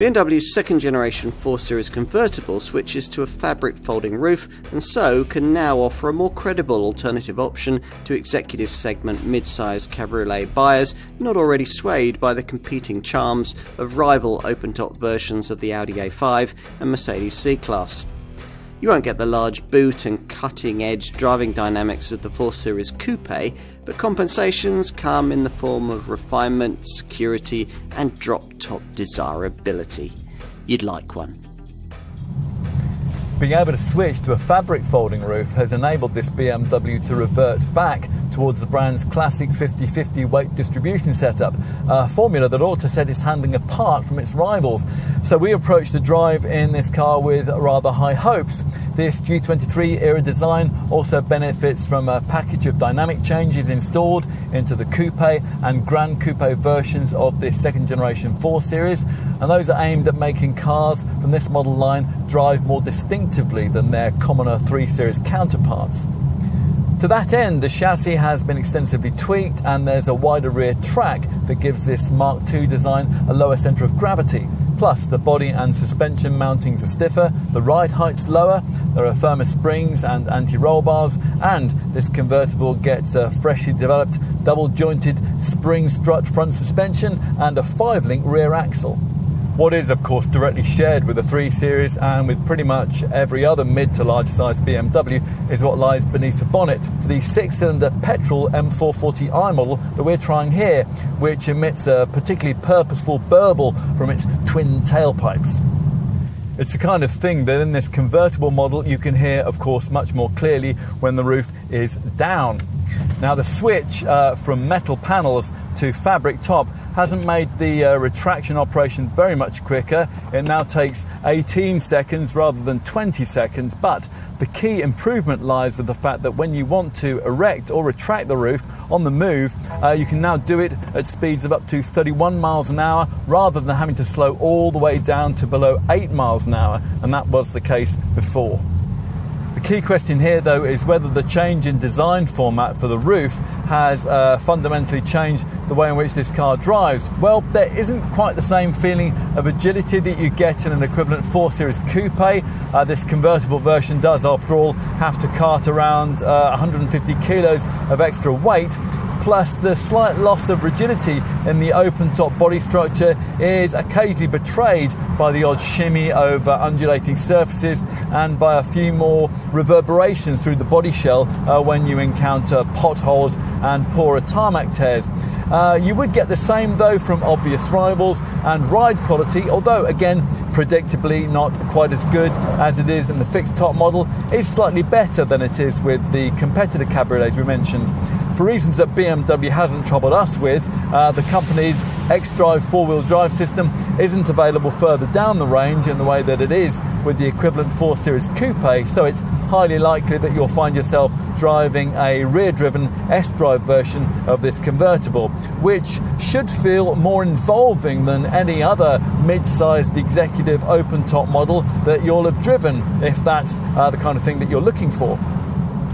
BMW's second generation 4 Series convertible switches to a fabric folding roof and so can now offer a more credible alternative option to executive segment mid-size cabriolet buyers not already swayed by the competing charms of rival open-top versions of the Audi A5 and Mercedes C-Class. You won't get the large boot and cutting-edge driving dynamics of the 4 Series Coupe, but compensations come in the form of refinement, security and drop-top desirability. You'd like one. Being able to switch to a fabric folding roof has enabled this BMW to revert back towards the brand's classic 50-50 weight distribution setup, a formula that ought to set its handling apart from its rivals. So we approached the drive in this car with rather high hopes. This G23 era design also benefits from a package of dynamic changes installed into the Coupe and Grand Coupe versions of this second generation 4 Series, and those are aimed at making cars from this model line drive more distinctively than their commoner 3 Series counterparts. To that end, the chassis has been extensively tweaked and there's a wider rear track that gives this Mark II design a lower centre of gravity. Plus, the body and suspension mountings are stiffer, the ride height's lower, there are firmer springs and anti-roll bars, and this convertible gets a freshly developed double-jointed spring strut front suspension and a 5-link rear axle. What is, of course, directly shared with the 3 Series and with pretty much every other mid to large size BMW is what lies beneath the bonnet for the 6-cylinder petrol M440i model that we're trying here, which emits a particularly purposeful burble from its twin tailpipes. It's the kind of thing that in this convertible model you can hear, of course, much more clearly when the roof is down. Now, the switch from metal panels to fabric top hasn't made the retraction operation very much quicker. It now takes 18 seconds rather than 20 seconds, but the key improvement lies with the fact that when you want to erect or retract the roof on the move, you can now do it at speeds of up to 31 miles an hour rather than having to slow all the way down to below 8 miles an hour, and that was the case before. The key question here, though, is whether the change in design format for the roof has fundamentally changed the way in which this car drives. Well, there isn't quite the same feeling of agility that you get in an equivalent 4 Series Coupe. This convertible version does, after all, have to cart around 150 kilos of extra weight. Plus, the slight loss of rigidity in the open-top body structure is occasionally betrayed by the odd shimmy over undulating surfaces and by a few more reverberations through the body shell when you encounter potholes and poorer tarmac tears. You would get the same, though, from obvious rivals, and ride quality, although again predictably not quite as good as it is in the fixed top model, is slightly better than it is with the competitor cabriolets we mentioned. For reasons that BMW hasn't troubled us with, the company's xDrive 4-wheel drive system isn't available further down the range in the way that it is with the equivalent 4 Series Coupe, so it's highly likely that you'll find yourself driving a rear-driven S-Drive version of this convertible, which should feel more involving than any other mid-sized executive open-top model that you'll have driven, if that's the kind of thing that you're looking for.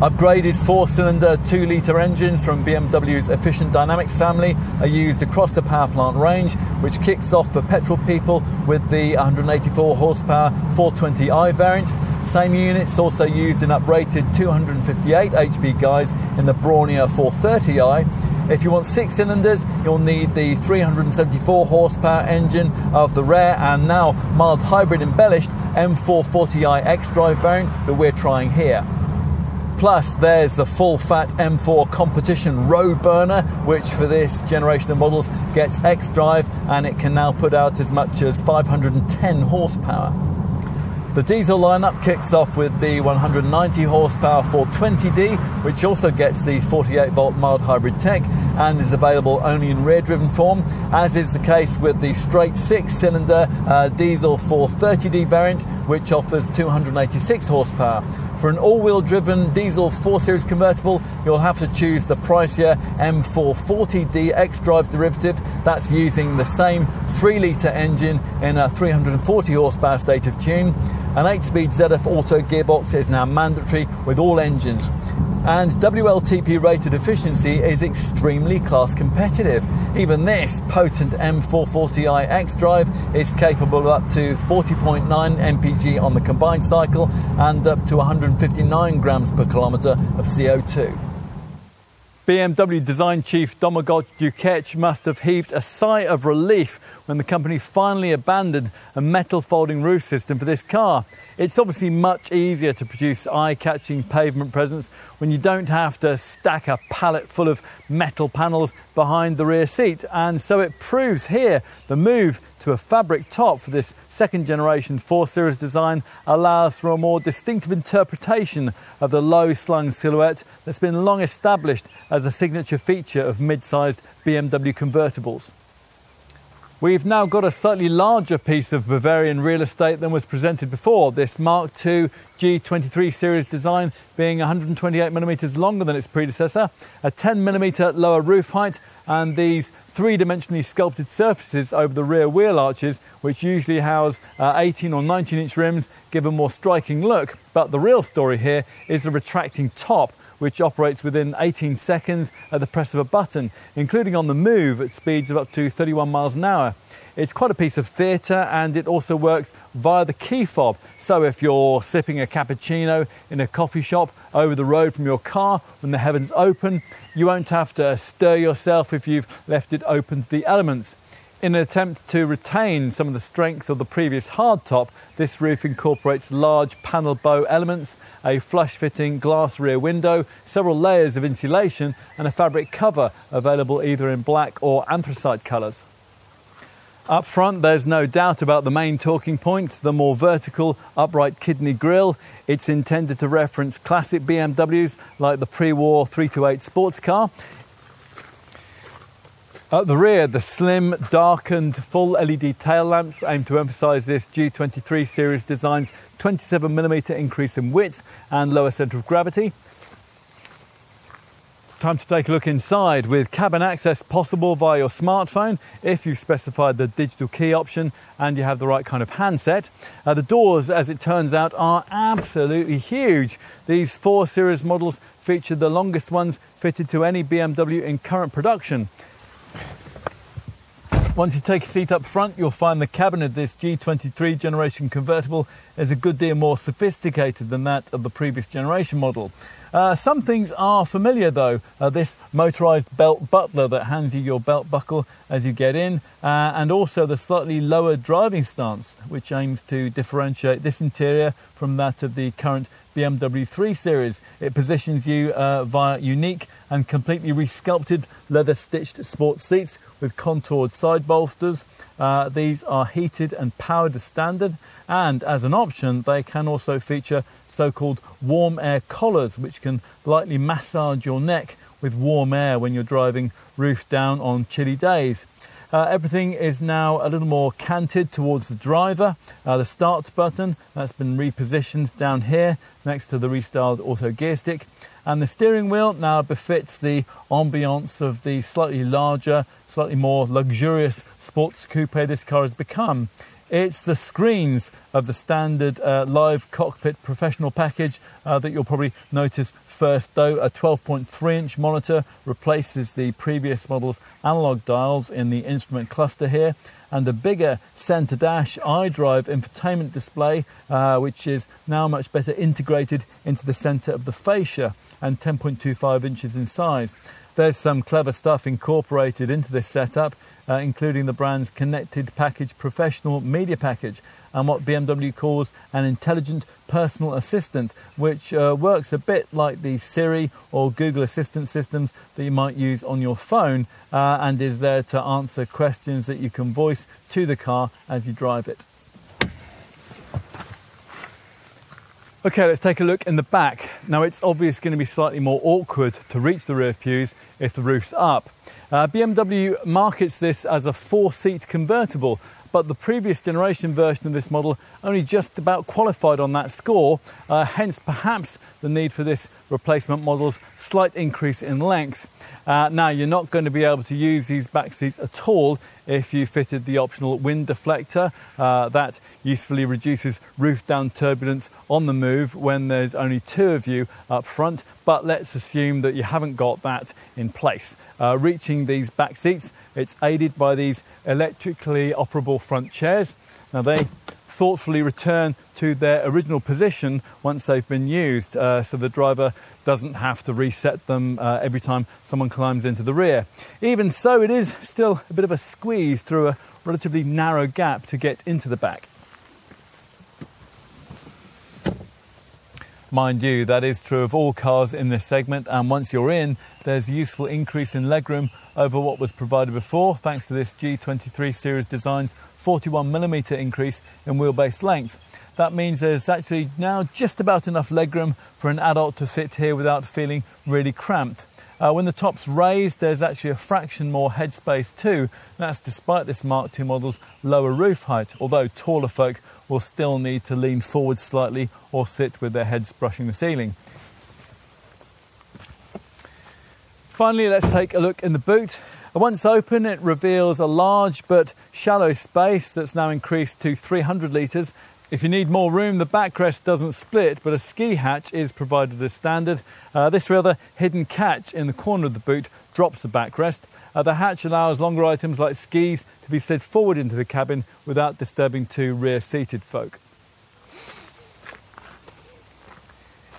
Upgraded 4-cylinder 2-litre engines from BMW's Efficient Dynamics family are used across the power plant range, which kicks off for petrol people with the 184 horsepower 420i variant. Same units also used in uprated 258 HP guys in the brawnier 430i. If you want 6 cylinders, you'll need the 374 horsepower engine of the rare and now mild hybrid embellished M440i xDrive variant that we're trying here. Plus, there's the full-fat M4 competition road burner, which for this generation of models gets xDrive, and it can now put out as much as 510 horsepower. The diesel lineup kicks off with the 190 horsepower 420D, which also gets the 48-volt mild hybrid tech and is available only in rear-driven form, as is the case with the straight 6-cylinder diesel 430D variant, which offers 286 horsepower. For an all-wheel driven diesel 4 Series convertible, you'll have to choose the pricier M440D xDrive derivative. That's using the same 3-litre engine in a 340 horsepower state of tune. An 8-speed ZF Auto gearbox is now mandatory with all engines. And WLTP rated efficiency is extremely class competitive. Even this potent M440i xDrive is capable of up to 40.9 mpg on the combined cycle and up to 159 grams per kilometre of CO2. BMW design chief Domagoj Dukic must have heaved a sigh of relief when the company finally abandoned a metal folding roof system for this car. It's obviously much easier to produce eye-catching pavement presence when you don't have to stack a pallet full of metal panels behind the rear seat, and so it proves here the move to a fabric top for this second generation 4 Series design allows for a more distinctive interpretation of the low-slung silhouette that's been long established as a signature feature of mid-sized BMW convertibles. We've now got a slightly larger piece of Bavarian real estate than was presented before, this Mark II G23 series design being 128mm longer than its predecessor, a 10mm lower roof height, and these three-dimensionally sculpted surfaces over the rear wheel arches, which usually house 18 or 19-inch rims, give a more striking look. But the real story here is the retracting top, which operates within 18 seconds at the press of a button, including on the move at speeds of up to 31 miles an hour. It's quite a piece of theatre, and it also works via the key fob. So if you're sipping a cappuccino in a coffee shop over the road from your car when the heavens open, you won't have to stir yourself if you've left it open to the elements. In an attempt to retain some of the strength of the previous hardtop, this roof incorporates large panel bow elements, a flush-fitting glass rear window, several layers of insulation, and a fabric cover available either in black or anthracite colours. Up front, there's no doubt about the main talking point, the more vertical upright kidney grille. It's intended to reference classic BMWs like the pre-war 328 sports car. At the rear, the slim, darkened, full LED tail lamps aim to emphasise this G23 series design's 27mm increase in width and lower centre of gravity. Time to take a look inside, with cabin access possible via your smartphone if you've specified the digital key option and you have the right kind of handset. The doors, as it turns out, are absolutely huge. These 4 Series models feature the longest ones fitted to any BMW in current production. Once you take a seat up front, you'll find the cabin of this G23 generation convertible is a good deal more sophisticated than that of the previous generation model. Some things are familiar though. This motorised belt butler that hands you your belt buckle as you get in, and also the slightly lower driving stance, which aims to differentiate this interior from that of the current BMW 3 Series. It positions you via unique and completely resculpted leather-stitched sports seats with contoured side bolsters. These are heated and powered as standard, and as an option they can also feature so-called warm air collars, which can lightly massage your neck with warm air when you're driving roof down on chilly days. Everything is now a little more canted towards the driver. The start button, that's been repositioned down here next to the restyled auto gear stick. And the steering wheel now befits the ambiance of the slightly larger, slightly more luxurious sports coupe this car has become. It's the screens of the standard live cockpit professional package that you'll probably notice first though. A 12.3-inch monitor replaces the previous model's analog dials in the instrument cluster here, and a bigger centre dash iDrive infotainment display which is now much better integrated into the centre of the fascia and 10.25 inches in size. There's some clever stuff incorporated into this setup, including the brand's Connected Package Professional Media Package and what BMW calls an intelligent personal assistant, which works a bit like the Siri or Google Assistant systems that you might use on your phone, and is there to answer questions that you can voice to the car as you drive it. Okay, let's take a look in the back. Now, it's obviously going to be slightly more awkward to reach the rear fuse if the roof's up. BMW markets this as a 4-seat convertible, but the previous generation version of this model only just about qualified on that score, hence perhaps the need for this replacement model's slight increase in length. Now, you're not going to be able to use these back seats at all if you fitted the optional wind deflector. That usefully reduces roof down turbulence on the move when there's only two of you up front, but let's assume that you haven't got that in place. Reaching these back seats, it's aided by these electrically operable front chairs. Now they thoughtfully return to their original position once they've been used, so the driver doesn't have to reset them every time someone climbs into the rear. Even so, it is still a bit of a squeeze through a relatively narrow gap to get into the back. Mind you, that is true of all cars in this segment, and once you're in, there's a useful increase in legroom over what was provided before, thanks to this G23 series design's 41mm increase in wheelbase length. That means there's actually now just about enough legroom for an adult to sit here without feeling really cramped. When the top's raised, there's actually a fraction more headspace too. That's despite this Mark II model's lower roof height, although taller folk will still need to lean forward slightly or sit with their heads brushing the ceiling. Finally, let's take a look in the boot. Once open, it reveals a large but shallow space that's now increased to 300 litres. If you need more room, the backrest doesn't split, but a ski hatch is provided as standard. This rather hidden catch in the corner of the boot drops the backrest. The hatch allows longer items like skis to be slid forward into the cabin without disturbing two rear-seated folk.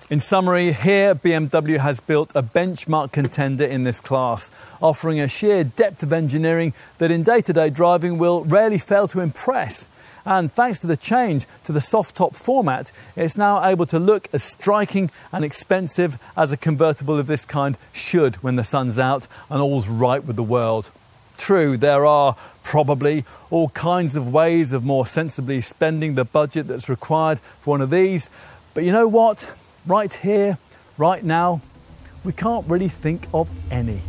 In summary, here BMW has built a benchmark contender in this class, offering a sheer depth of engineering that in day-to-day driving will rarely fail to impress. And thanks to the change to the soft top format, it's now able to look as striking and expensive as a convertible of this kind should when the sun's out and all's right with the world. True, there are probably all kinds of ways of more sensibly spending the budget that's required for one of these, but you know what? Right here, right now, we can't really think of any.